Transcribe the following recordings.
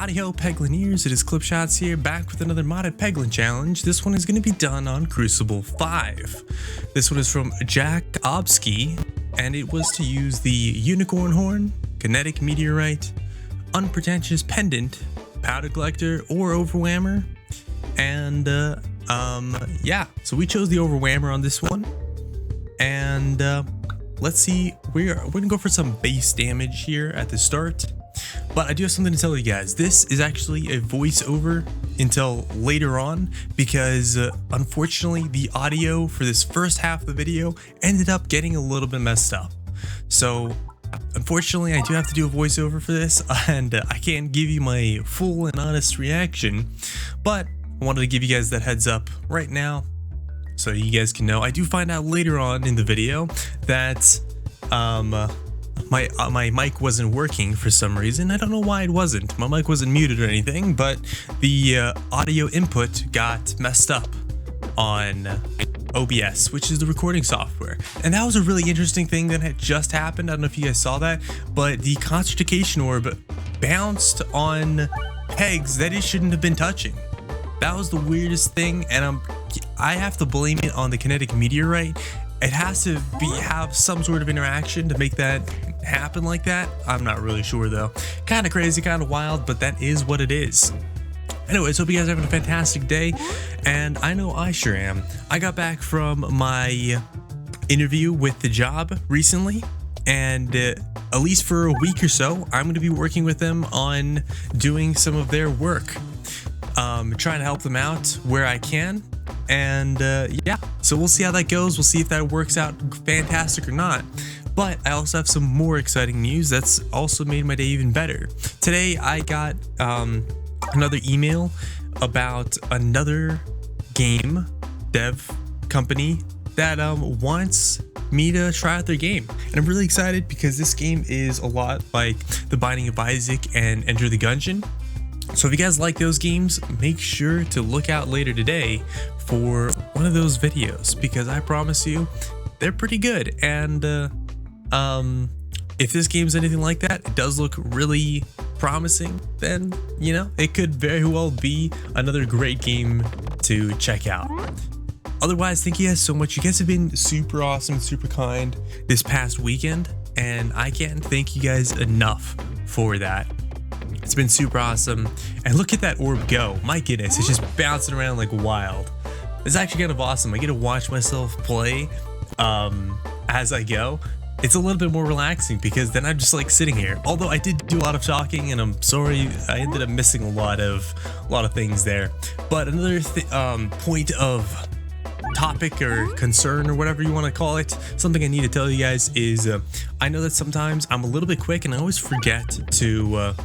Howdy ho Peglineers, it is Clippedshots here, back with another modded Peglin challenge. This one is going to be done on Crucible 5. This one is from Jack Obsky, and it was to use the unicorn horn, kinetic meteorite, unpretentious pendant, powder collector, or overwhammer. And yeah, so we chose the overwhammer on this one. And let's see, we're gonna go for some base damage here at the start. But I do have something to tell you guys. This is actually a voiceover until later on because unfortunately the audio for this first half of the video ended up getting a little bit messed up. So unfortunately I do have to do a voiceover for this, and I can't give you my full and honest reaction, but I wanted to give you guys that heads up right now so you guys can know. I do find out later on in the video that my mic wasn't working for some reason. I don't know why it wasn't. My mic wasn't muted or anything, but the audio input got messed up on OBS, which is the recording software. And that was a really interesting thing that had just happened. I don't know if you guys saw that, but the concentration orb bounced on pegs that it shouldn't have been touching. That was the weirdest thing, and I have to blame it on the kinetic meteorite. It has to have some sort of interaction to make that happen like that. I'm not really sure though. Kind of crazy, kind of wild, but that is what it is. Anyways, hope you guys are having a fantastic day, and I know I sure am. I got back from my interview with the job recently, and at least for a week or so, I'm going to be working with them on doing some of their work. Trying to help them out where I can. And yeah, so we'll see how that goes. We'll see if that works out fantastic or not. But I also have some more exciting news that's also made my day even better. Today I got another email about another game dev company that wants me to try out their game. And I'm really excited because this game is a lot like The Binding of Isaac and Enter the Gungeon. So if you guys like those games, make sure to look out later today for one of those videos, because I promise you they're pretty good. And if this game's anything like that, it does look really promising, then you know, it could very well be another great game to check out. Otherwise, thank you guys so much. You guys have been super awesome, super kind this past weekend, and I can't thank you guys enough for that. It's been super awesome. And look at that orb go. My goodness, it's just bouncing around like wild. It's actually kind of awesome. I get to watch myself play as I go. It's a little bit more relaxing because then I'm just like sitting here. Although I did do a lot of talking, and I'm sorry I ended up missing a lot of things there. But another point of topic or concern or whatever you want to call it, something I need to tell you guys is I know that sometimes I'm a little bit quick and I always forget to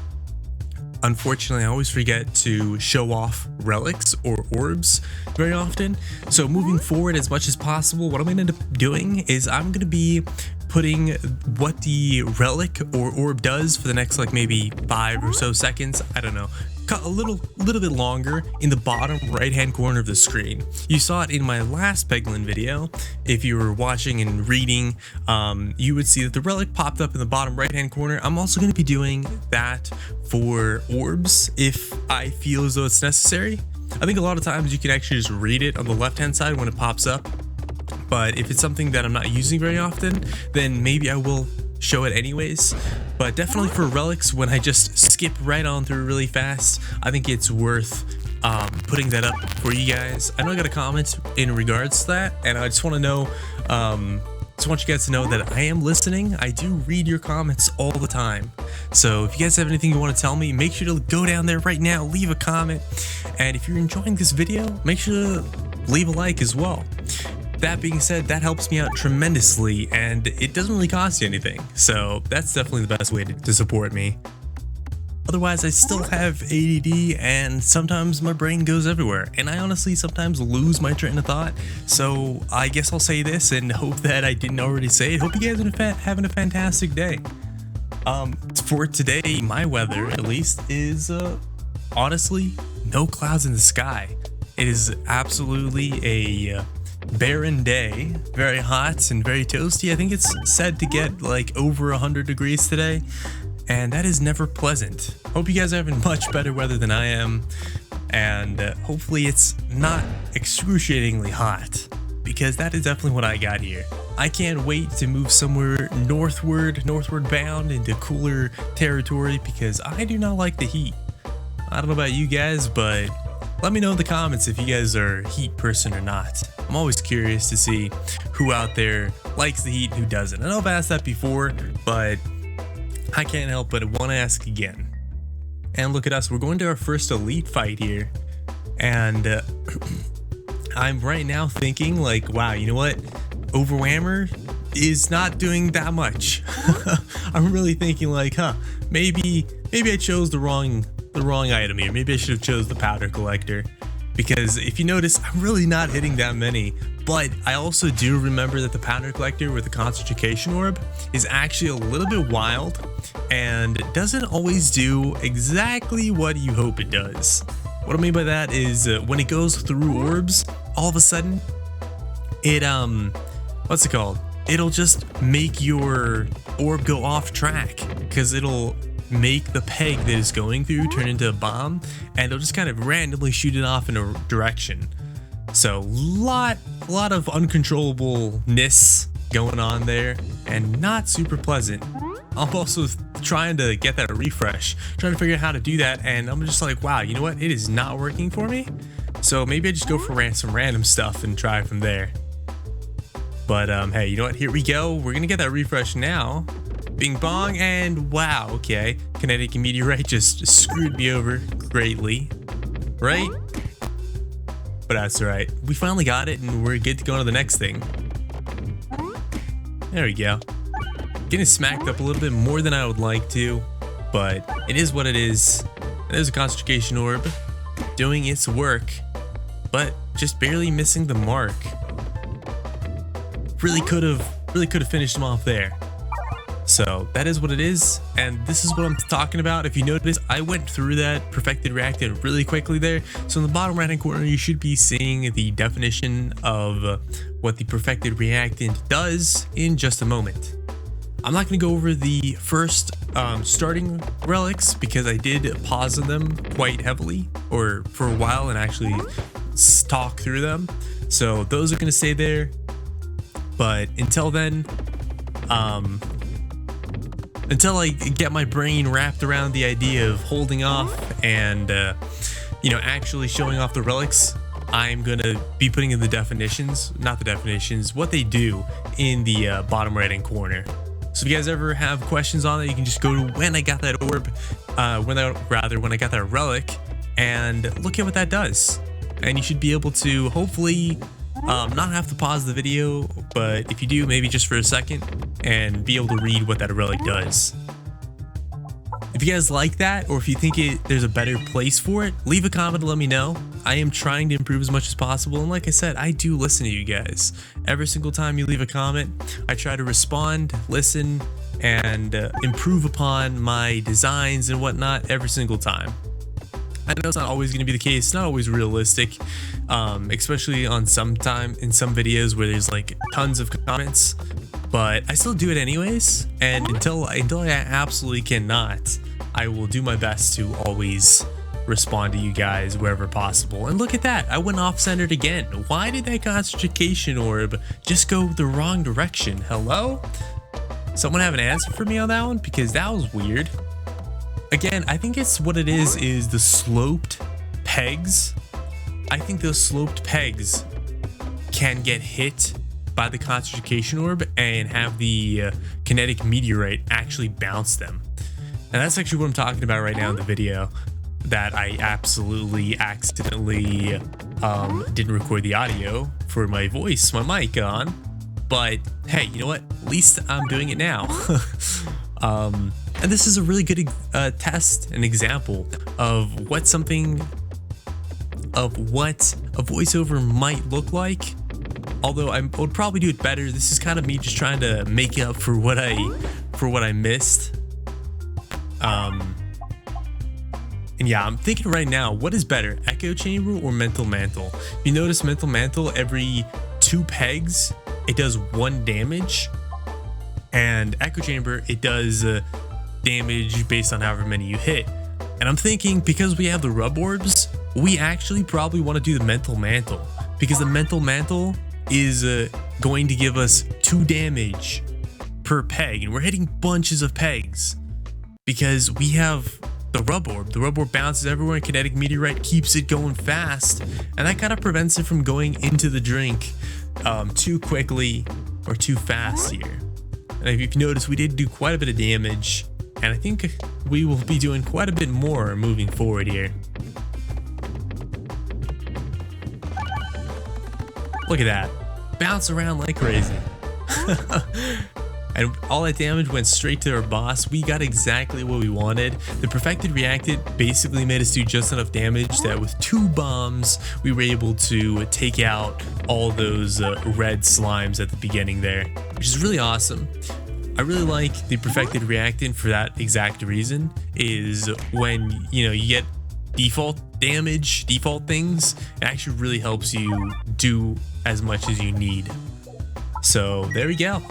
unfortunately, I always forget to show off relics or orbs very often. So moving forward as much as possible, what I'm going to end up doing is I'm going to be putting what the relic or orb does for the next like maybe 5 or so seconds. I don't know. Cut a little bit longer in the bottom right hand corner of the screen. You saw it in my last Peglin video. If you were watching and reading, you would see that the relic popped up in the bottom right hand corner. I'm also going to be doing that for orbs if I feel as though it's necessary. I think a lot of times you can actually just read it on the left hand side when it pops up, but if it's something that I'm not using very often, then maybe I will show it anyways. But definitely for relics, when I just skip right on through really fast, I think it's worth putting that up for you guys. I know I got a comment in regards to that, and I just want to know, just want you guys to know that I am listening. I do read your comments all the time. So if you guys have anything you want to tell me, make sure to go down there right now, leave a comment. And if you're enjoying this video, make sure to leave a like as well. That being said, that helps me out tremendously, and it doesn't really cost you anything. So that's definitely the best way to support me. Otherwise, I still have ADD, and sometimes my brain goes everywhere, and I honestly sometimes lose my train of thought. So I guess I'll say this and hope that I didn't already say it. Hope you guys are having a fantastic day. For today, my weather at least is honestly no clouds in the sky. It is absolutely a barren day, very hot and very toasty. I think it's said to get like over 100 degrees today, and that is never pleasant. Hope you guys are having much better weather than I am, and hopefully it's not excruciatingly hot, because that is definitely what I got here. I can't wait to move somewhere northward bound into cooler territory, because I do not like the heat. I don't know about you guys, but let me know in the comments if you guys are a heat person or not. I'm always curious to see who out there likes the heat and who doesn't. I know I've asked that before, but I can't help but want to ask again. And look at us, we're going to our first elite fight here. And I'm right now thinking like, wow, you know what? Overwhammer is not doing that much. I'm really thinking like, maybe I chose the wrong item here. Maybe I should have chose the powder collector, because if you notice, I'm really not hitting that many. But I also do remember that the powder collector with the concentration orb is actually a little bit wild and doesn't always do exactly what you hope it does. What I mean by that is when it goes through orbs, all of a sudden it what's it called? It'll just make your orb go off track, because it'll make the peg that is going through turn into a bomb, and it'll just kind of randomly shoot it off in a direction. So lot of uncontrollableness going on there, and not super pleasant. I'm also trying to get that refresh, trying to figure out how to do that, and I'm just like, wow, you know what? It is not working for me. So maybe I just go for some random stuff and try from there. But hey, you know what? Here we go. We're gonna get that refresh now. Bing bong, and wow, okay. Kinetic and meteorite just screwed me over greatly, right? But that's alright. We finally got it, and we're good to go on to the next thing. There we go. Getting smacked up a little bit more than I would like to, but it is what it is. There's a concentration orb doing its work, but just barely missing the mark. Really could have finished him off there. So that is what it is, and this is what I'm talking about. If you notice, I went through that perfected reactant really quickly there. So in the bottom right hand corner, you should be seeing the definition of what the perfected reactant does in just a moment. I'm not going to go over the first starting relics, because I did pause on them quite heavily, or for a while, and actually talk through them. So those are going to stay there. But until then, until I get my brain wrapped around the idea of holding off and, you know, actually showing off the relics, I'm going to be putting in the definitions, not the definitions, what they do in the bottom right hand corner. So if you guys ever have questions on it, you can just go to when I got that orb, when I got that relic, and look at what that does. And you should be able to hopefully not have to pause the video, but if you do, maybe just for a second, and be able to read what that relic does. If you guys like that, or if you think there's a better place for it, leave a comment and let me know. I am trying to improve as much as possible, and like I said, I do listen to you guys. Every single time you leave a comment, I try to respond, listen, and improve upon my designs and whatnot every single time. I know it's not always going to be the case, not always realistic, especially on in some videos where there's like tons of comments, but I still do it anyways, and until I absolutely cannot, I will do my best to always respond to you guys wherever possible. And look at that, I went off-centered again. Why did that concentration orb just go the wrong direction? Hello? Someone have an answer for me on that one? Because that was weird. Again, I think it's what it is the sloped pegs. I think those sloped pegs can get hit by the concentration orb and have the kinetic meteorite actually bounce them. And that's actually what I'm talking about right now in the video, that I absolutely accidentally didn't record the audio for my voice, my mic on. But hey, you know what? At least I'm doing it now. And this is a really good test, an example of what a voiceover might look like. Although I would probably do it better. This is kind of me just trying to make up for what I missed. And yeah, I'm thinking right now, what is better, echo chamber or mental mantle? If you notice, mental mantle, every 2 pegs, it does 1 damage. And echo chamber, it does damage based on however many you hit. And I'm thinking, because we have the Rubborbs, we actually probably want to do the mental mantle, because the mental mantle is going to give us 2 damage per peg, and we're hitting bunches of pegs because we have the Rubborb. The Rubborb bounces everywhere, and kinetic meteorite keeps it going fast, and that kind of prevents it from going into the drink too quickly or too fast here. And if you can notice, we did do quite a bit of damage, and I think we will be doing quite a bit more moving forward here. Look at that, bounce around like crazy. And all that damage went straight to our boss. We got exactly what we wanted. The perfected reactant basically made us do just enough damage that with 2 bombs, we were able to take out all those red slimes at the beginning there, which is really awesome. I really like the perfected reactant for that exact reason, is when, you know, you get default damage, default things, it actually really helps you do as much as you need. So there we go.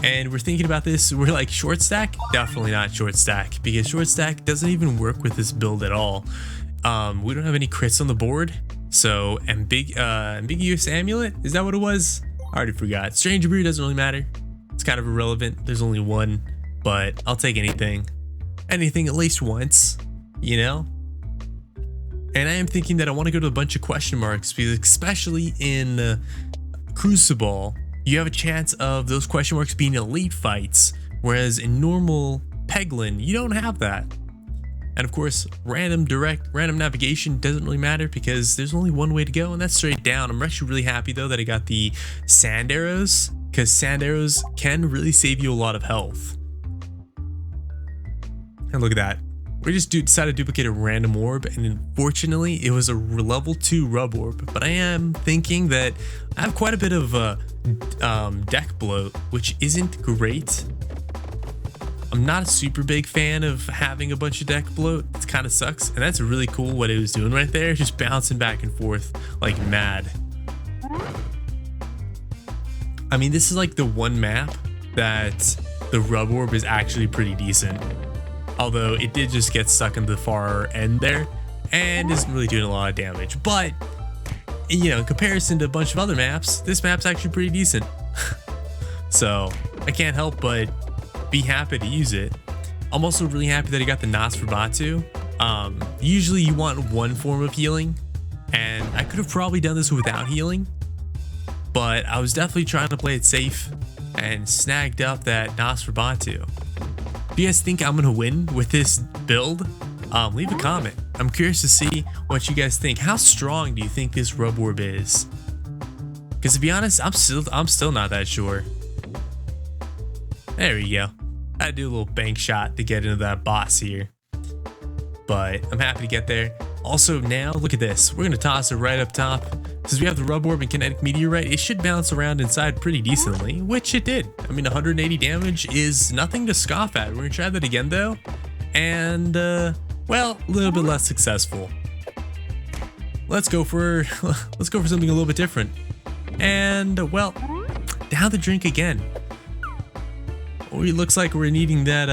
And we're thinking about this, we're like, short stack? Definitely not short stack, because short stack doesn't even work with this build at all. We don't have any crits on the board, so ambiguous amulet, is that what it was? I already forgot. Stranger brew doesn't really matter. It's kind of irrelevant. There's only one, but I'll take anything. Anything at least once, you know? And I am thinking that I want to go to a bunch of question marks, because especially in Cruciball, you have a chance of those question marks being elite fights, whereas in normal Peglin, you don't have that. And of course, random navigation doesn't really matter, because there's only one way to go, and that's straight down. I'm actually really happy though that I got the sand arrows, because sand arrows can really save you a lot of health. And look at that. We just decided to duplicate a random orb, and unfortunately it was a level 2 Rubborb. But I am thinking that I have quite a bit of deck bloat, which isn't great. I'm not a super big fan of having a bunch of deck bloat. It kind of sucks, and that's really cool what it was doing right there, just bouncing back and forth like mad. I mean, this is like the one map that the Rubborb is actually pretty decent. Although it did just get stuck in the far end there and isn't really doing a lot of damage. But, you know, in comparison to a bunch of other maps, this map's actually pretty decent. So I can't help but be happy to use it. I'm also really happy that I got the Nosferatu. Usually you want one form of healing, and I could have probably done this without healing, but I was definitely trying to play it safe and snagged up that Nosferatu. If you guys think I'm gonna win with this build, leave a comment. I'm curious to see what you guys think. How strong do you think this Rubborb is? Because to be honest, I'm still not that sure. There we go. I do a little bank shot to get into that boss here, but I'm happy to get there. Also now, look at this. We're gonna toss it right up top. Since we have the Rubborb and kinetic meteorite, it should bounce around inside pretty decently, which it did. I mean, 180 damage is nothing to scoff at. We're gonna try that again though, and well, a little bit less successful. Let's go for something a little bit different. And well, down the drink again. It looks like we're needing that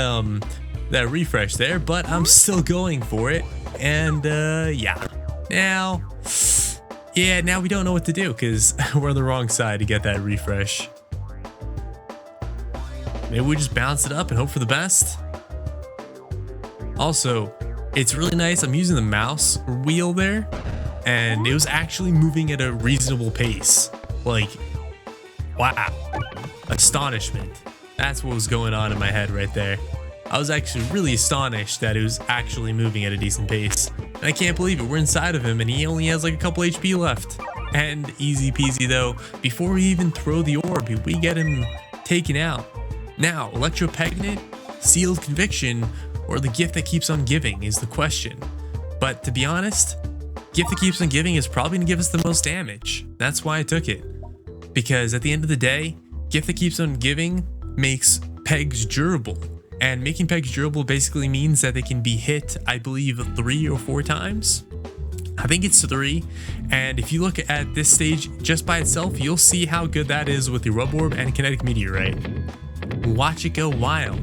that refresh there, but I'm still going for it. And yeah, now we don't know what to do, because we're on the wrong side to get that refresh. Maybe we just bounce it up and hope for the best. Also, it's really nice. I'm using the mouse wheel there, and it was actually moving at a reasonable pace. Like, wow, astonishment. That's what was going on in my head right there. I was actually really astonished that it was actually moving at a decent pace. And I can't believe it, we're inside of him and he only has like a couple HP left. And easy peasy though, before we even throw the orb, we get him taken out. Now, electropegnate, sealed conviction, or the gift that keeps on giving is the question. But to be honest, gift that keeps on giving is probably gonna give us the most damage. That's why I took it. Because at the end of the day, gift that keeps on giving makes pegs durable. And making pegs durable basically means that they can be hit, I believe, 3 or 4 times. I think it's 3. And if you look at this stage just by itself, you'll see how good that is with the Rubborb and kinetic meteorite. Watch it go wild.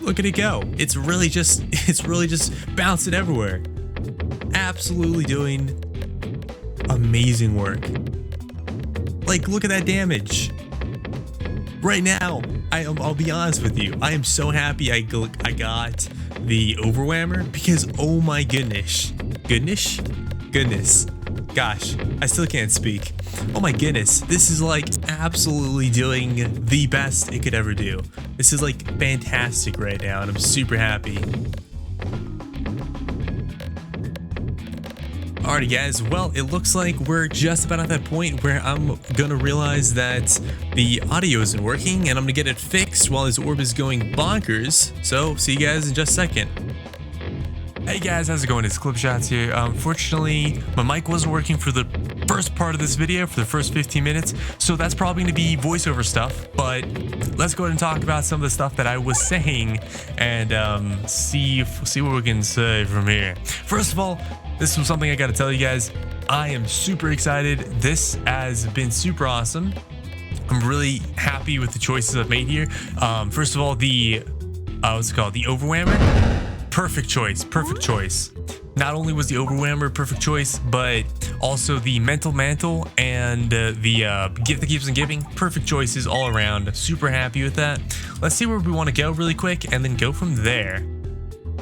Look at it go. It's really just bouncing everywhere. Absolutely doing amazing work. Like, look at that damage. Right now, I'll be honest with you. I am so happy I got the overwhammer because oh my goodness. Gosh, I still can't speak. Oh my goodness, this is like absolutely doing the best it could ever do. This is like fantastic right now, and I'm super happy. Alrighty guys, well, it looks like we're just about at that point where I'm gonna realize that the audio isn't working, and I'm gonna get it fixed while this orb is going bonkers. So, see you guys in just a second. Hey guys, how's it going? It's Clippedshots here. Unfortunately, my mic wasn't working for the first part of this video, for the first 15 minutes, so that's probably going to be voiceover stuff, but let's go ahead and talk about some of the stuff that I was saying and see what we can say from here. First of all, this was something I got to tell you guys. I am super excited. This has been super awesome. I'm really happy with the choices I've made here. First of all, the what's it called? The overwhammer. Perfect choice. Not only was the overwhammer perfect choice, but also the mental mantle and the gift that keeps on giving. Perfect choices all around. Super happy with that. Let's see where we want to go really quick and then go from there.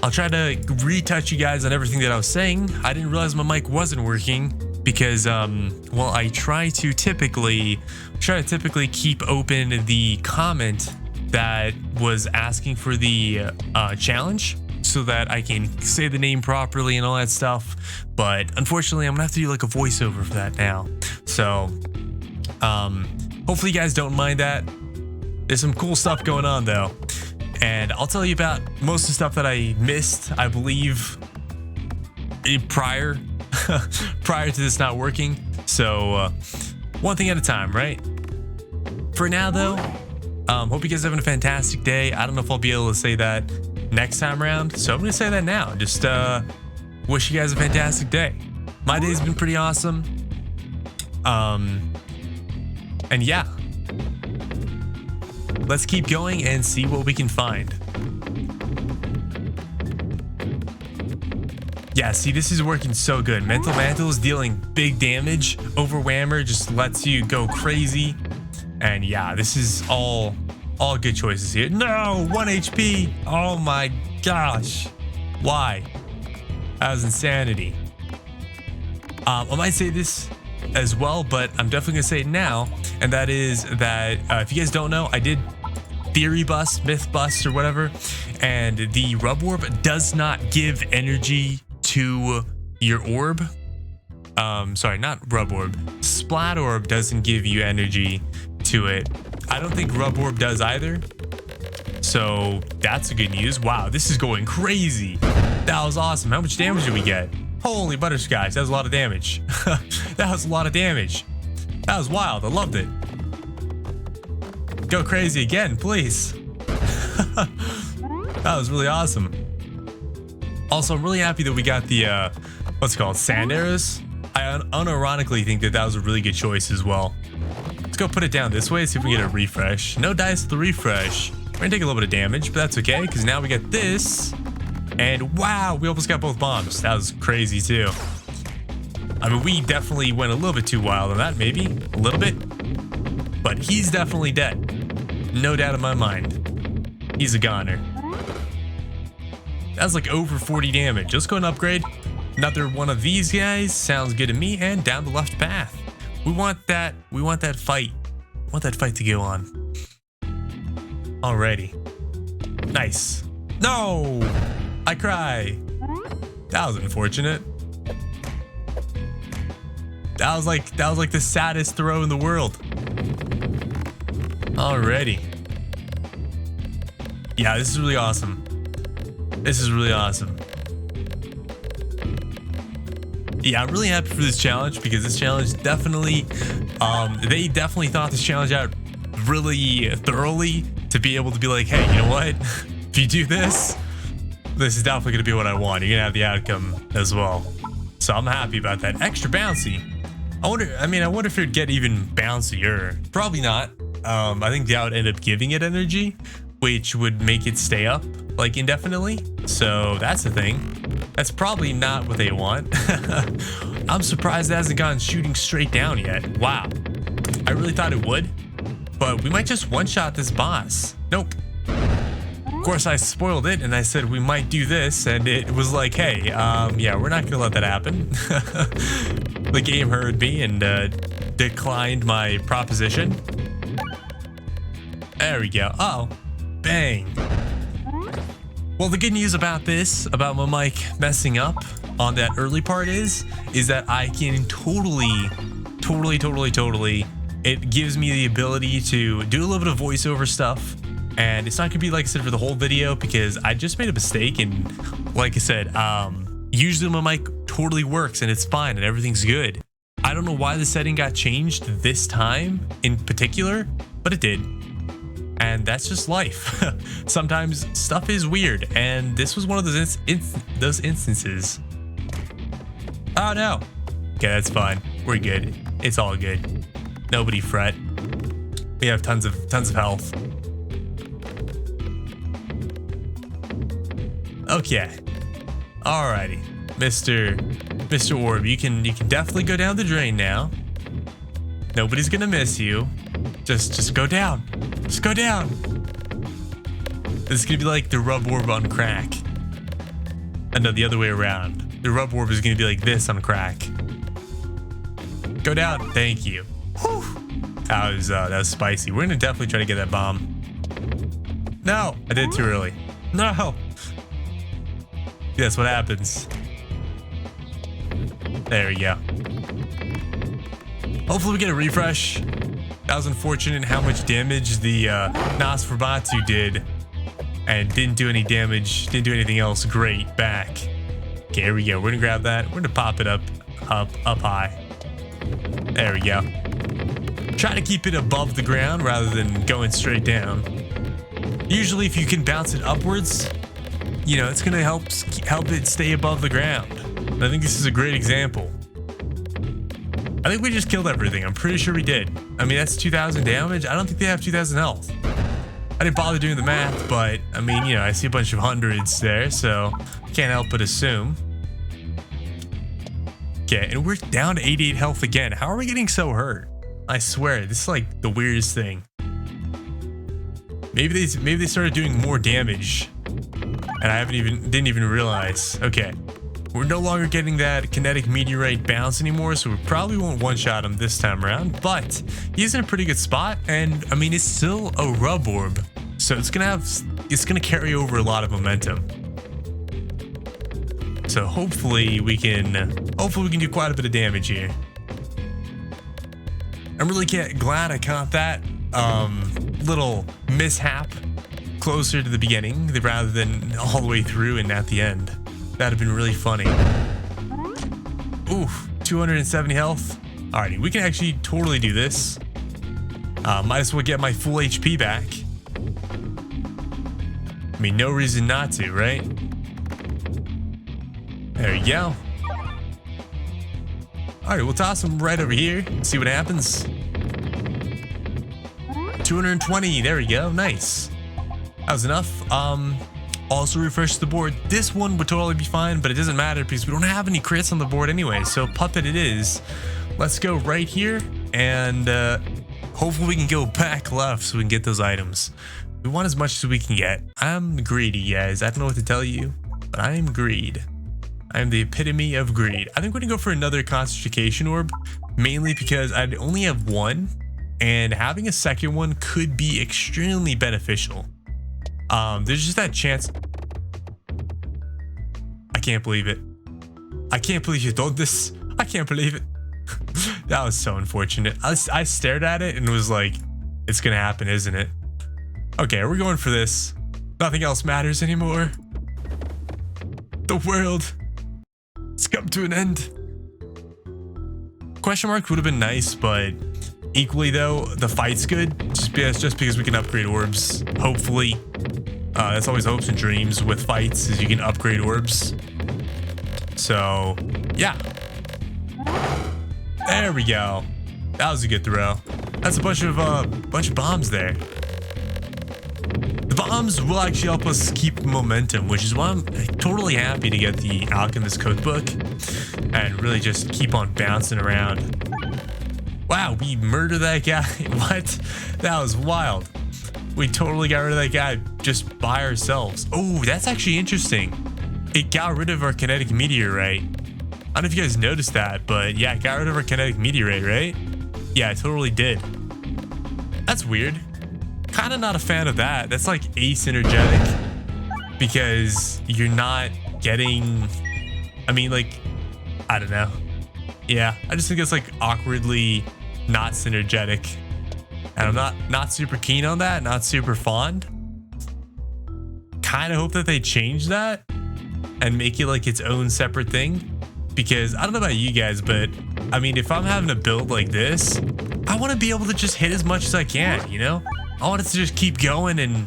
I'll try to retouch you guys on everything that I was saying. I didn't realize my mic wasn't working because well, I try to typically keep open the comment that was asking for the challenge, so that I can say the name properly and all that stuff. But unfortunately, I'm gonna have to do like a voiceover for that now. So hopefully you guys don't mind that. There's some cool stuff going on though, and I'll tell you about most of the stuff that I missed, I believe, prior to this not working. So one thing at a time, right? For now though, hope you guys are having a fantastic day. I don't know if I'll be able to say that next time around, so I'm gonna say that now. Just wish you guys a fantastic day. My day's been pretty awesome. And yeah, let's keep going and see what we can find. Yeah, see, this is working so good. Mental mantle is dealing big damage. Overwhammer just lets you go crazy. And yeah, this is all good choices here. No, 1 HP. Oh my gosh. Why? That was insanity. I might say this as well, but I'm definitely gonna say it now. And that is that if you guys don't know, I did theory bust, myth bust, or whatever. And the Rubborb does not give energy to your orb. Sorry, not Rubborb. Splat orb doesn't give you energy to it. I don't think Rubborb does either. So that's a good news. Wow, this is going crazy. That was awesome. How much damage did we get? Holy butterscotch, that was a lot of damage. That was a lot of damage. That was wild. I loved it. Go crazy again, please. That was really awesome. Also, I'm really happy that we got the what's it called, sand arrows. I unironically think that was a really good choice as well. Let's go put it down this way, see if we can get a refresh. No dice to the refresh. We're gonna take a little bit of damage, but that's okay, because now we get this. And wow, we almost got both bombs. That was crazy too. I mean, we definitely went a little bit too wild on that, maybe. A little bit. But he's definitely dead. No doubt in my mind. He's a goner. That's like over 40 damage. Let's go and upgrade. Another one of these guys. Sounds good to me. And down the left path. We want that fight. We want that fight to go on. Alrighty. Nice. No! I cry. That was unfortunate. That was like the saddest throw in the world. Alrighty. Yeah, this is really awesome. This is really awesome. Yeah, I'm really happy for this challenge, because this challenge definitely, they definitely thought this challenge out really thoroughly to be able to be like, hey, you know what? If you do this, this is definitely going to be what I want. You're going to have the outcome as well. So I'm happy about that. Extra bouncy. I wonder if it'd get even bouncier. Probably not. I think that would end up giving it energy. which would make it stay up like indefinitely. So that's the thing. That's probably not what they want. I'm surprised it hasn't gone shooting straight down yet. Wow. I really thought it would, but we might just one-shot this boss. Nope. Of course, I spoiled it and I said we might do this, and it was like, hey, yeah, we're not gonna let that happen. The game heard me and declined my proposition. There we go. Uh oh, bang. Well, the good news about this, about my mic messing up on that early part is that I can totally, it gives me the ability to do a little bit of voiceover stuff. And it's not gonna be like I said for the whole video, because I just made a mistake, and like I said, usually my mic totally works and it's fine and everything's good. I don't know why the setting got changed this time in particular, but it did. And that's just life. Sometimes stuff is weird, and this was one of those instances. Oh no. Okay, that's fine. We're good. It's all good. Nobody fret. We have tons of health. Okay. Alrighty. Mr. Orb, you can definitely go down the drain now. Nobody's gonna miss you. Just go down. Just go down. This is gonna be like the Rubborb on crack. No, the other way around. The Rubborb is gonna be like this on crack. Go down. Thank you. Whew. That was spicy. We're gonna definitely try to get that bomb. No, I did it too early. No. That's what happens. There we go. Hopefully we get a refresh. That was unfortunate how much damage the Nosferatu did, and didn't do any damage, didn't do anything else great back. Okay, here we go. We're gonna grab that. We're gonna pop it up high. There we go. Try to keep it above the ground rather than going straight down. Usually if you can bounce it upwards, you know, it's gonna help it stay above the ground. And I think this is a great example. I think we just killed everything. I'm pretty sure we did. I mean, that's 2,000 damage. I don't think they have 2,000 health. I didn't bother doing the math, but I mean, you know, I see a bunch of hundreds there, so can't help but assume. Okay, and we're down to 88 health again. How are we getting so hurt? I swear, this is like the weirdest thing. Maybe they started doing more damage, and I didn't even realize. Okay. We're no longer getting that kinetic meteorite bounce anymore, so we probably won't one-shot him this time around, but he's in a pretty good spot, and I mean, it's still a Rubborb, so it's gonna carry over a lot of momentum. So hopefully we can do quite a bit of damage here. I'm really glad I caught that little mishap closer to the beginning rather than all the way through and at the end. That'd have been really funny. Oof, 270 health. Alrighty, we can actually totally do this. Might as well get my full HP back. I mean, no reason not to, right? There you go. Alright, we'll toss him right over here. See what happens. 220, there we go, nice. That was enough. Also refresh the board. This one would totally be fine, but it doesn't matter because we don't have any crits on the board anyway, so puppet it is. Let's go right here, and hopefully we can go back left so we can get those items. We want as much as we can get. I'm greedy, guys. I don't know what to tell you, but I am greed. I am the epitome of greed. I think we're gonna go for another concentration orb, mainly because I only have one, and having a second one could be extremely beneficial. There's just that chance. I can't believe it. I can't believe you told this. I can't believe it. That was so unfortunate. I stared at it and was like, it's gonna happen, isn't it? Okay, we're going for this. Nothing else matters anymore. The world has come to an end. Question mark would have been nice, but equally though, the fight's good. Just because we can upgrade orbs, hopefully. That's always hopes and dreams with fights, is you can upgrade orbs. So yeah, there we go. That was a good throw. That's a bunch of bombs there. The bombs will actually help us keep momentum, which is why I'm totally happy to get the Alchemist Cookbook and really just keep on bouncing around. Wow, we murdered that guy. What? That was wild. We totally got rid of that guy just by ourselves. Oh, that's actually interesting. It got rid of our kinetic meteorite. I don't know if you guys noticed that, but yeah, it got rid of our kinetic meteorite, right? Yeah, it totally did. That's weird. Kind of not a fan of that. That's like asynergetic because you're not getting, I mean, like, I don't know. Yeah, I just think it's like awkwardly not synergetic. And I'm not super keen on that, not super fond. Kind of hope that they change that and make it like its own separate thing. Because I don't know about you guys, but I mean, if I'm having a build like this, I want to be able to just hit as much as I can, you know? I want it to just keep going and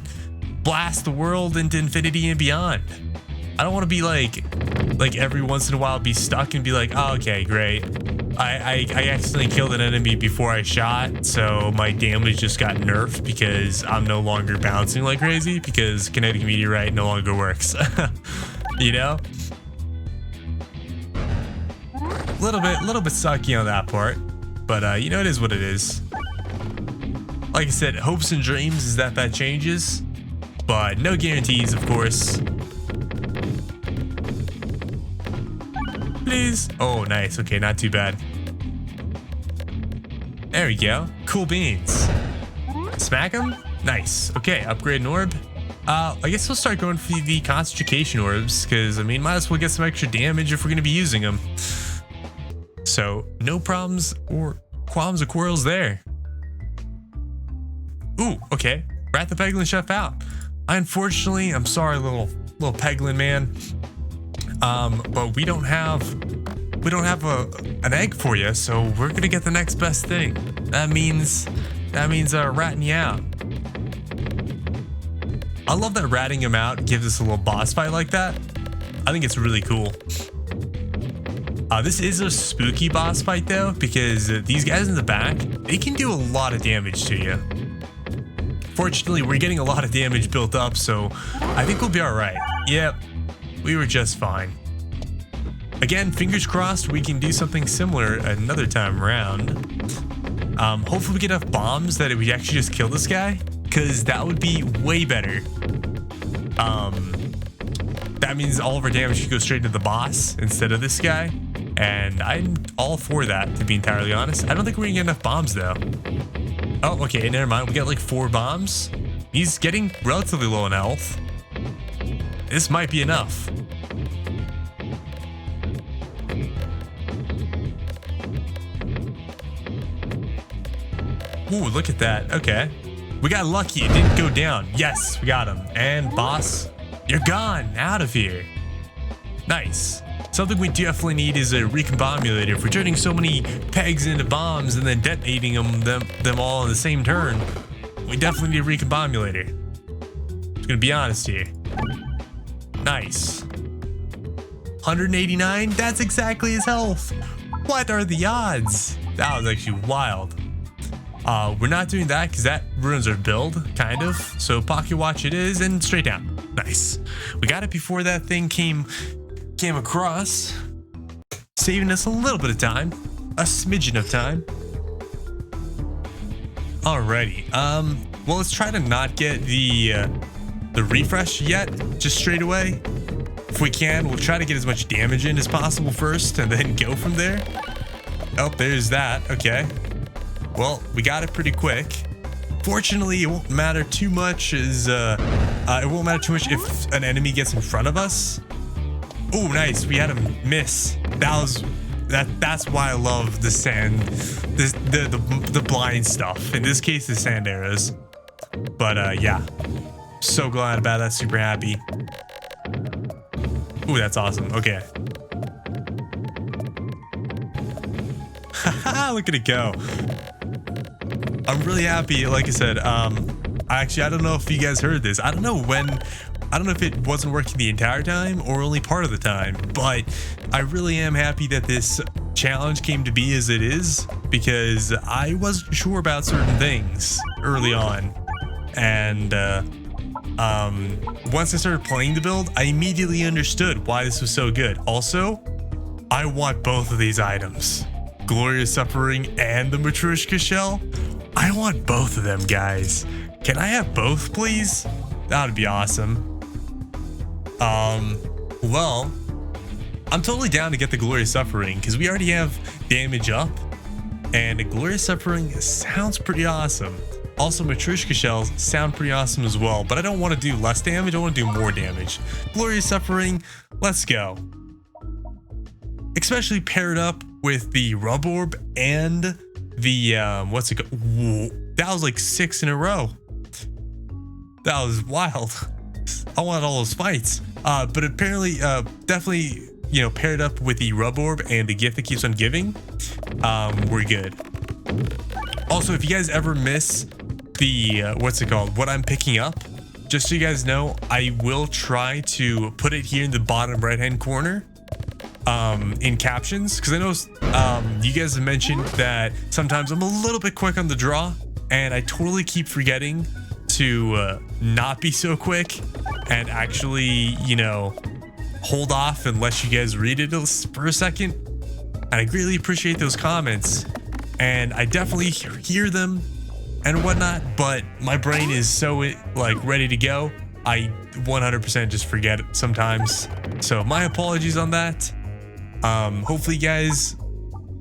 blast the world into infinity and beyond. I don't want to be like every once in a while be stuck and be like, oh, okay, great. I accidentally killed an enemy before I shot, so my damage just got nerfed because I'm no longer bouncing like crazy because kinetic meteorite no longer works. You know? Little bit sucky on that part, but you know, it is what it is. Like I said, hopes and dreams is that changes, but no guarantees, of course. Please. Oh, nice. Okay, not too bad. There we go. Cool beans. Smack him. Nice. Okay, upgrade an orb. I guess we'll start going for the concentration orbs because, I mean, might as well get some extra damage if we're going to be using them. So, no problems or qualms or quarrels there. Ooh, okay. Rat the Peglin chef out. I'm sorry, little Peglin man. But we don't have an egg for you, so we're gonna get the next best thing. That means ratting you out. I love that ratting him out gives us a little boss fight like that. I think it's really cool. This is a spooky boss fight though, because these guys in the back, they can do a lot of damage to you. Fortunately, we're getting a lot of damage built up, so I think we'll be all right. Yep, we were just fine. Again, fingers crossed we can do something similar another time around. Hopefully we get enough bombs that we actually just kill this guy, because that would be way better. That means all of our damage should go straight to the boss instead of this guy. And I'm all for that, to be entirely honest. I don't think we're gonna get enough bombs though. Oh, okay, never mind. We got like 4 bombs. He's getting relatively low in health. This might be enough. Ooh, look at that. Okay. We got lucky. It didn't go down. Yes, we got him. And boss, you're gone. Out of here. Nice. Something we definitely need is a recombobulator. If we're turning so many pegs into bombs and then detonating them all in the same turn, we definitely need a recombobulator. Just gonna be honest here. Nice. 189? That's exactly his health. What are the odds? That was actually wild. We're not doing that because that ruins our build, kind of. So pocket watch it is, and straight down. Nice. We got it before that thing came across, saving us a little bit of time, a smidgen of time. Alrighty. Well, let's try to not get the refresh yet, just straight away. If we can, we'll try to get as much damage in as possible first, and then go from there. Oh, there's that. Okay. Well, we got it pretty quick. Fortunately, it won't matter too much if an enemy gets in front of us. Oh, nice. We had him miss. That's why I love the sand, the blind stuff. In this case, the sand arrows. But yeah, so glad about that. Super happy. Ooh, that's awesome. Okay. Haha, look at it go. I'm really happy. Like I said, actually, I don't know if you guys heard this. I don't know if it wasn't working the entire time or only part of the time, but I really am happy that this challenge came to be as it is, because I wasn't sure about certain things early on, and Once I started playing the build, I immediately understood why this was so good. Also, I want both of these items. Glorious Suffering and the Matryoshka shell. I want both of them, guys. Can I have both, please? That would be awesome. Well, I'm totally down to get the Glorious Suffering because we already have damage up, and the Glorious Suffering sounds pretty awesome. Also, Matryoshka shells sound pretty awesome as well, but I don't want to do less damage. I want to do more damage. Glorious Suffering, let's go. Especially paired up with the Rubborb and the what's it called? Whoa, that was like 6 in a row. That was wild. I wanted all those fights. But apparently, definitely, you know, paired up with the Rubborb and the gift that keeps on giving, we're good. Also, if you guys ever miss the what's it called? What I'm picking up, just so you guys know, I will try to put it here in the bottom right-hand corner. In captions, because I know you guys have mentioned that sometimes I'm a little bit quick on the draw, and I totally keep forgetting to not be so quick and actually, you know, hold off and let you guys read it for a second. And I greatly appreciate those comments, and I definitely hear them and whatnot, but my brain is so like ready to go, I 100% just forget it sometimes. So my apologies on that. Hopefully you guys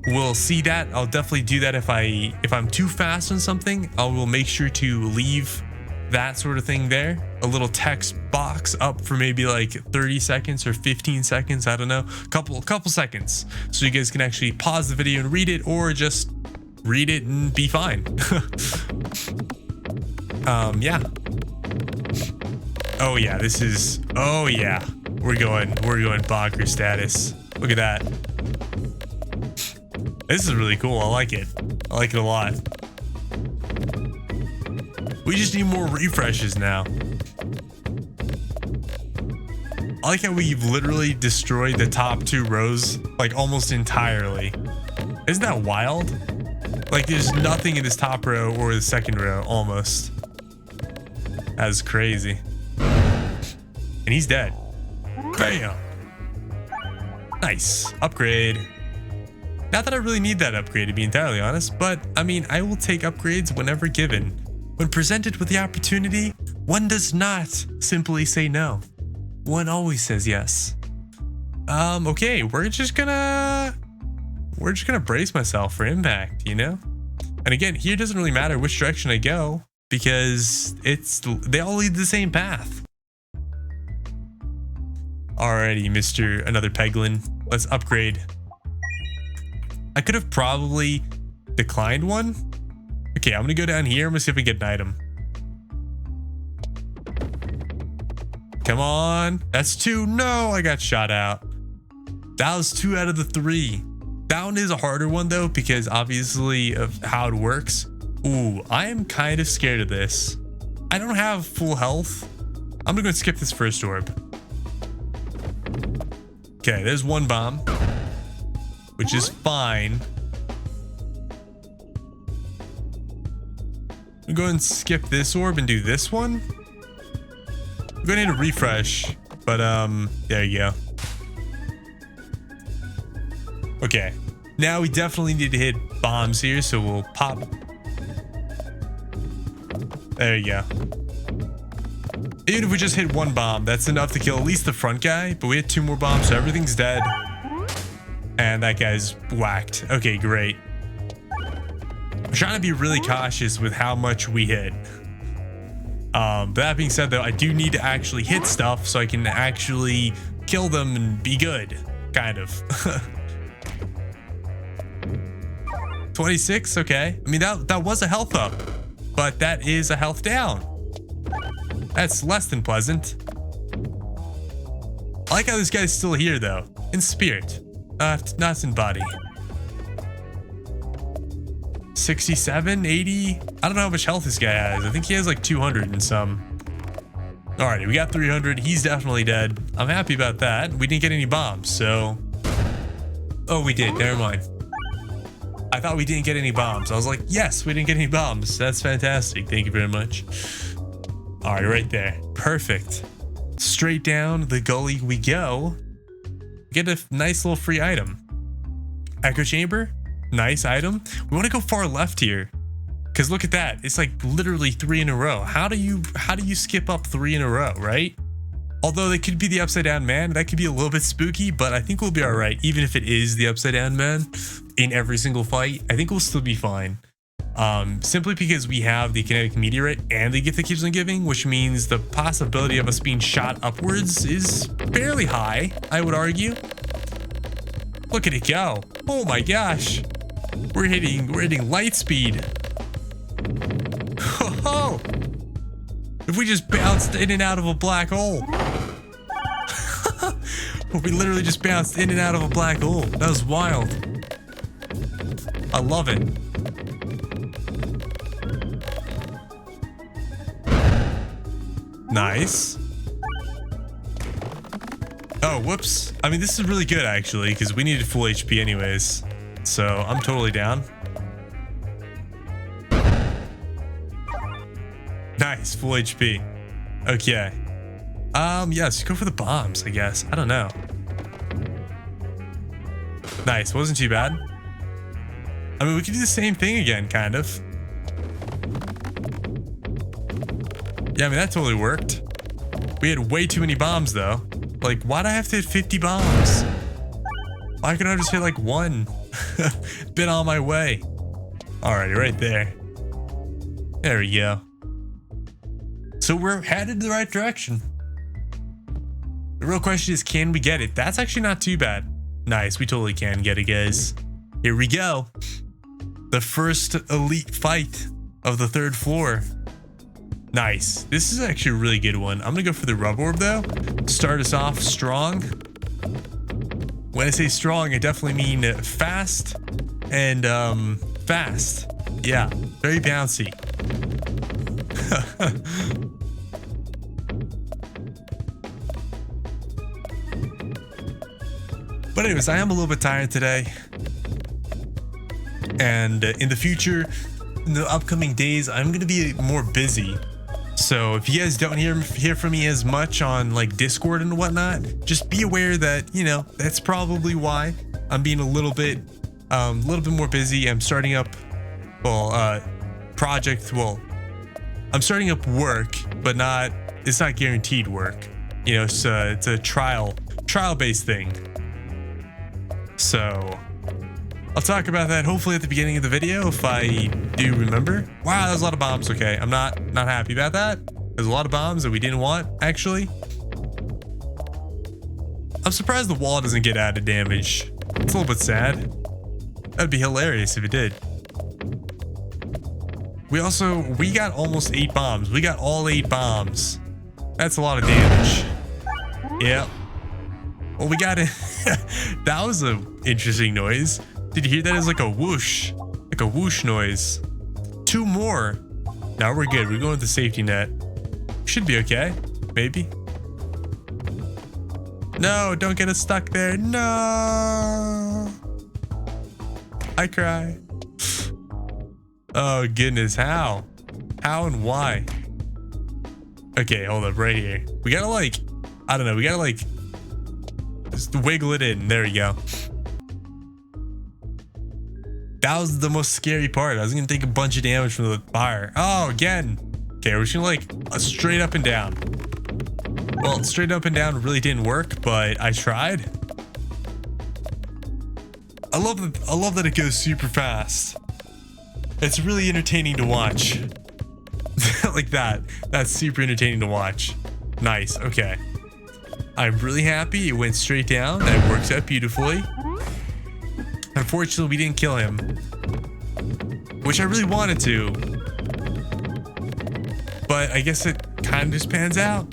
will see that. I'll definitely do that. If I'm too fast on something, I will make sure to leave that sort of thing there, a little text box up for maybe like 30 seconds or 15 seconds, I don't know, couple seconds, so you guys can actually pause the video and read it, or just read it and be fine. Yeah. Oh yeah, this is, oh yeah, we're going bonker status. Look at that. This is really cool. I like it. I like it a lot. We just need more refreshes now. I like how we've literally destroyed the top 2 rows, like almost entirely. Isn't that wild? Like there's nothing in this top row or the second row almost. That's crazy. And he's dead. Bam. Nice. Upgrade. Not that I really need that upgrade, to be entirely honest, but I mean, I will take upgrades whenever given. When presented with the opportunity, one does not simply say no. One always says yes. Okay, we're just gonna brace myself for impact, you know? And again, here it doesn't really matter which direction I go, because they all lead the same path. Alrighty, Mr. Another Peglin. Let's upgrade. I could have probably declined one. Okay, I'm gonna go down here. I'm gonna see if we get an item. Come on. That's 2. No, I got shot out. That was 2 out of the 3. That one is a harder one though, because obviously of how it works. Ooh, I am kind of scared of this. I don't have full health. I'm gonna go skip this first orb. Okay, there's 1 bomb, which is fine. I'm going to skip this orb and do this one. I'm going to need a refresh, but there you go. Okay, now we definitely need to hit bombs here, so we'll pop. There you go. Even if we just hit 1 bomb, that's enough to kill at least the front guy, but we hit 2 more bombs, so everything's dead. And that guy's whacked. Okay, great. I'm trying to be really cautious with how much we hit. But that being said though, I do need to actually hit stuff so I can actually kill them and be good, kind of. 26, okay. I mean, that was a health up, but that is a health down. That's less than pleasant. I like how this guy's still here though, in spirit, not in body. 67, 80. I don't know how much health this guy has. I think he has like 200 and some. Alrighty, we got 300. He's definitely dead. I'm happy about that. We didn't get any bombs, so. Oh, we did. Never mind. I thought we didn't get any bombs. I was like, yes, we didn't get any bombs. That's fantastic. Thank you very much. All right, right there. Perfect. Straight down the gully we go. Get a nice little free item. Echo chamber. Nice item. We want to go far left here. Because look at that. It's like literally 3 in a row. How do you skip up 3 in a row, right? Although they could be the upside down man. That could be a little bit spooky, but I think we'll be all right. Even if it is the upside down man in every single fight, I think we'll still be fine. Simply because we have the kinetic meteorite and the gift that keeps on giving, which means the possibility of us being shot upwards is fairly high, I would argue. Look at it go. Oh my gosh. We're hitting light speed. Oh, if we just bounced in and out of a black hole. We literally just bounced in and out of a black hole. That was wild. I love it. Nice. Oh, whoops. I mean, this is really good actually, because we needed full HP anyways. So I'm totally down. Nice, full HP. Okay. Yes, go for the bombs, I guess. I don't know. Nice, wasn't too bad. I mean, we could do the same thing again, kind of. Yeah, I mean, that totally worked. We had way too many bombs, though. Like, why'd I have to hit 50 bombs? Why couldn't I just hit, like, 1? Been on my way. Alrighty, right there. There we go. So we're headed in the right direction. The real question is, can we get it? That's actually not too bad. Nice, we totally can get it, guys. Here we go. The first elite fight of the 3rd floor. Nice. This is actually a really good one. I'm gonna go for the Rubborb though. Start us off strong. When I say strong, I definitely mean fast and fast. Yeah, very bouncy. But anyways, I am a little bit tired today. And in the future, in the upcoming days, I'm going to be more busy. So if you guys don't hear from me as much on like Discord and whatnot, just be aware that, you know, that's probably why I'm being a little bit more busy. I'm starting up, I'm starting up work, but it's not guaranteed work. You know, it's a trial-based thing. So I'll talk about that hopefully at the beginning of the video if I do remember. Wow, there's a lot of bombs. Okay, I'm not happy about that. There's a lot of bombs that we didn't want, actually. I'm surprised the wall doesn't get added damage. It's a little bit sad. That'd be hilarious if it did. We got almost 8 bombs. We got all 8 bombs. That's a lot of damage. Yep. Well, we got it. That was an interesting noise. Did you hear that? It's like a whoosh. Like a whoosh noise. 2 more. Now we're good. We're going with the safety net. Should be okay. Maybe. No, don't get us stuck there. No. I cry. Oh, goodness. How? How and why? Okay, hold up. Right here. We gotta like, I don't know. We gotta like just wiggle it in. There we go. That was the most scary part. I was gonna take a bunch of damage from the fire. Oh, again. Okay, we're just gonna like straight up and down. Well, straight up and down really didn't work, but I tried. I love that it goes super fast. It's really entertaining to watch. Like that. That's super entertaining to watch. Nice. Okay. I'm really happy it went straight down. That works out beautifully. Unfortunately, we didn't kill him, which I really wanted to. But I guess it kind of just pans out.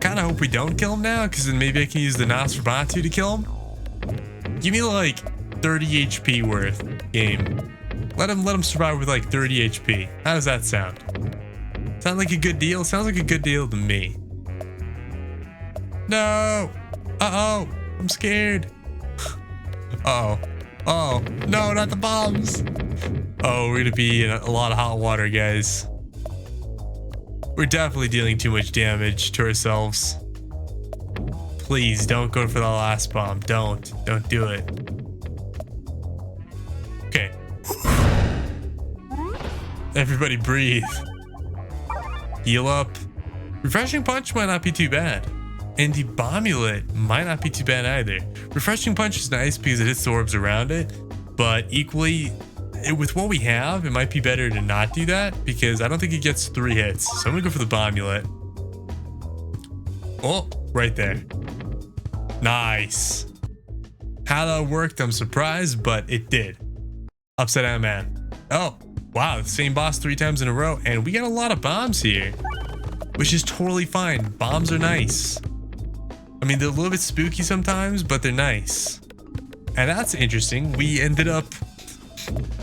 Kind of hope we don't kill him now, because then maybe I can use the Nosferatu to kill him. Give me like 30 HP worth, game. Let him survive with like 30 HP. How does that sound? Sound like a good deal? Sounds like a good deal to me. No. Uh-oh. I'm scared. Uh-oh. Oh, no, not the bombs. Oh, we're gonna be in a lot of hot water, guys. We're definitely dealing too much damage to ourselves. Please don't go for the last bomb. Don't do it. Okay. Everybody breathe. Heal up. Refreshing Punch might not be too bad. And the Bomulet might not be too bad either. Refreshing Punch is nice because it hits the orbs around it. But equally, with what we have, it might be better to not do that because I don't think it gets 3 hits. So I'm gonna go for the Bomulet. Oh, right there. Nice. How that worked, I'm surprised, but it did. Upside down man. Oh, wow, the same boss 3 times in a row, and we got a lot of bombs here, which is totally fine. Bombs are nice. I mean, they're a little bit spooky sometimes, but they're nice. And that's interesting. We ended up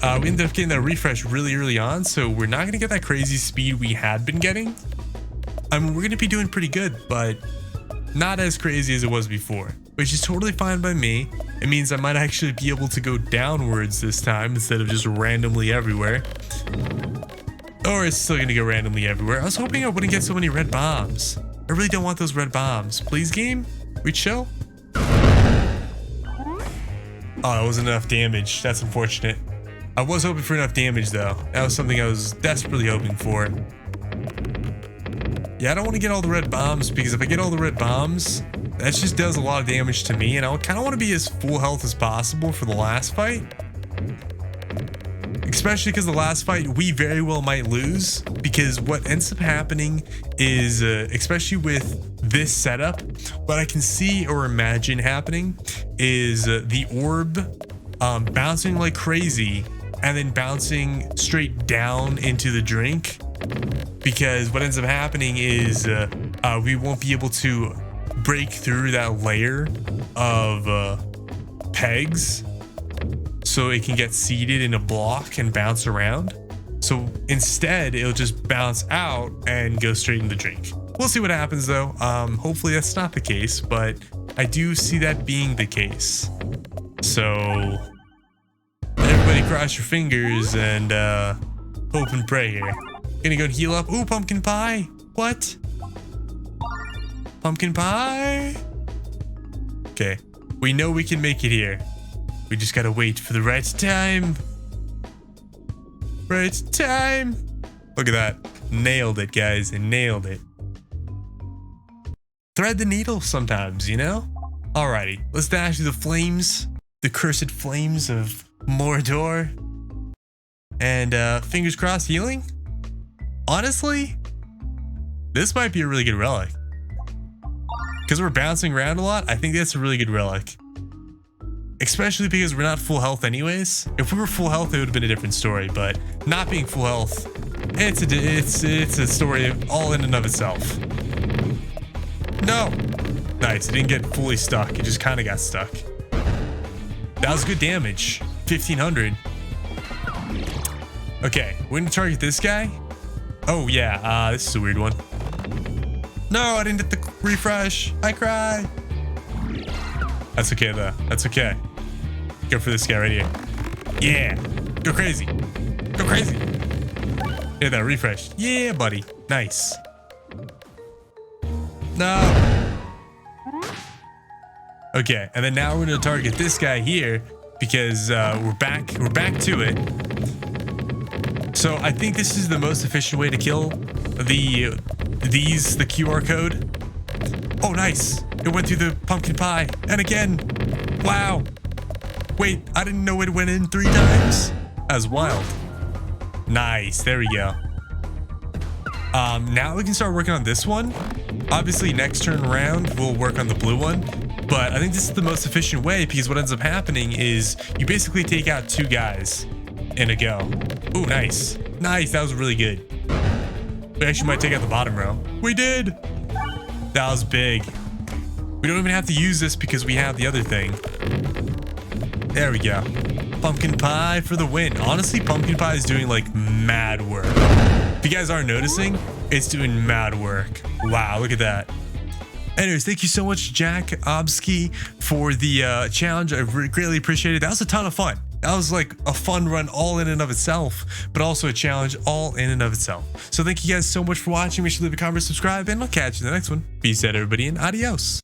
getting that refresh really early on, so we're not gonna get that crazy speed we had been getting. I mean, we're gonna be doing pretty good, but not as crazy as it was before, which is totally fine by me. It means I might actually be able to go downwards this time instead of just randomly everywhere. Or it's still gonna go randomly everywhere. I was hoping I wouldn't get so many red bombs. I really don't want those red bombs. Please, game? We chill? Oh, that wasn't enough damage. That's unfortunate. I was hoping for enough damage though. That was something I was desperately hoping for. Yeah, I don't want to get all the red bombs because if I get all the red bombs, that just does a lot of damage to me, and I kind of want to be as full health as possible for the last fight. Especially because the last fight we very well might lose, because what ends up happening is, especially with this setup, what I can see or imagine happening is the orb bouncing like crazy and then bouncing straight down into the drink, because what ends up happening is we won't be able to break through that layer of pegs so it can get seated in a block and bounce around. So instead it'll just bounce out and go straight in the drink. We'll see what happens though. Hopefully that's not the case, but I do see that being the case. So everybody cross your fingers and hope and pray here. Gonna go and heal up. Ooh, pumpkin pie. What? Pumpkin pie? Okay, we know we can make it here. We just gotta wait for the right time. Right time. Look at that. Nailed it, guys. And nailed it. Thread the needle sometimes, you know? Alrighty, let's dash through the flames. The cursed flames of Mordor. And fingers crossed healing. Honestly, this might be a really good relic. Because we're bouncing around a lot, I think that's a really good relic. Especially because we're not full health anyways. If we were full health, it would have been a different story. But not being full health, it's a story all in and of itself. No! Nice, it didn't get fully stuck. It just kind of got stuck. That was good damage. 1500. Okay, we're going to target this guy. Oh, yeah. This is a weird one. No, I didn't get the refresh. I cried. That's okay, though. That's okay. Go for this guy right here. Yeah. Go crazy. Go crazy. Yeah, that refresh. Yeah, buddy. Nice. No. Okay, and then now we're going to target this guy here because we're back to it. So I think this is the most efficient way to kill the QR code. Oh, nice. It went through the pumpkin pie. And again. Wow. Wait, I didn't know it went in 3 times. That was wild. Nice. There we go. Now we can start working on this one. Obviously, next turn around, we'll work on the blue one. But I think this is the most efficient way because what ends up happening is you basically take out 2 guys in a go. Ooh, nice. Nice. That was really good. We actually might take out the bottom row. We did. That was big. We don't even have to use this because we have the other thing. There we go. Pumpkin pie for the win. Honestly, pumpkin pie is doing like mad work. If you guys aren't noticing, it's doing mad work. Wow, look at that. Anyways, thank you so much, Jack Obsky, for the challenge. I greatly appreciate it. That was a ton of fun. That was like a fun run all in and of itself, but also a challenge all in and of itself. So thank you guys so much for watching. Make sure to leave a comment, subscribe, and I'll catch you in the next one. Peace out, everybody, and adios.